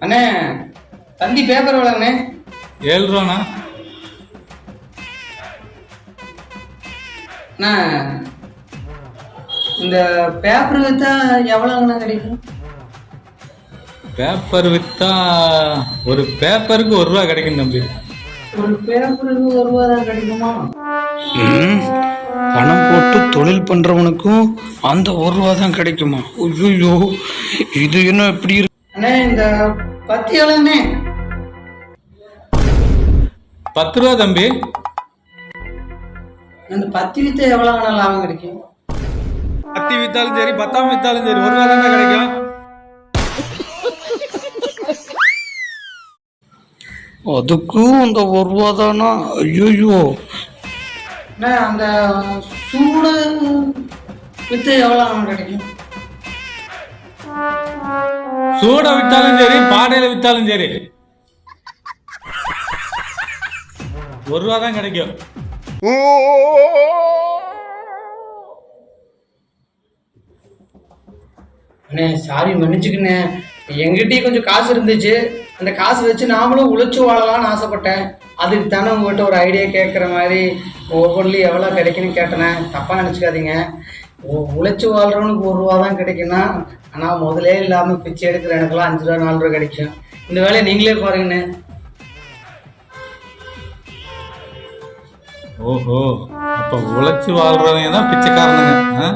அண்ணே தந்தி பேப்பர் எவ்வளோங்கண்ணே? 7 ரூபாண்ணா. அண்ணா இந்த பேப்பர் விற்றா எவ்வளோங்கண்ணா கிடைக்கும்? பேப்பர் விற்றா ஒரு பேப்பருக்கு 1 ரூபா கிடைக்கும் தம்பி. ஒரு பேப்பருக்கு 1 ரூபா தான் கிடைக்குமா? பணம் போட்டு தொழில் பண்றவனுக்கும் அந்த 1 ரூபா தான் கிடைக்குமா? ஐயோ, இது என்ன இப்படி இருக்கு? அண்ணே இந்த பத்தி எவ்வளோண்ணே? 10 ரூபா தம்பி. அந்த பத்தி விற்றா எவ்வளோங்கண்ணா லாபம் கிடைக்கும்? பத்தி வித்தாலும் சரி 10ஆம் வித்தாலும் சரி 1 ரூபா தான் கிடைக்கும். அதுக்கும் அந்த 1 ரூபா தானா? ஐயோ, அண்ணே அந்த சூடு விற்றா எவ்வளோ கிடைக்கும்? சூட வித்தாலும் சரி பாடையில வித்தாலும் சரி 1 ரூபா தான் கிடைக்கும். அண்ணே சாரி மன்னிச்சுக்குண்ணே, எங்கிட்டயும் கொஞ்சம் காசு இருந்துச்சு. அந்த காசு வச்சு நாமளும் உழைச்சி வாழலாம்னு ஆசைப்பட்டேன். அதுக்கு தானே உங்கள்கிட்ட ஒரு ஐடியா கேட்குற மாதிரி ஒவ்வொன்றிலையும் எவ்வளோ கிடைக்குன்னு கேட்டேனே, தப்பாக நினச்சிக்காதீங்க. உழைச்சி வாழ்கிறவனுக்கு 1 ரூபா தான் கிடைக்குன்னா, ஆனால் முதலே இல்லாமல் பிச்சை எடுக்கிற எனக்குலாம் 5 ரூபா 4 ரூபா கிடைக்கும். இந்த வேலையை நீங்களே பாருங்கண்ணே. ஓஹோ, அப்ப உழைச்சி வாழ்றவங்க தான் பிச்சைக்காரனுங்க.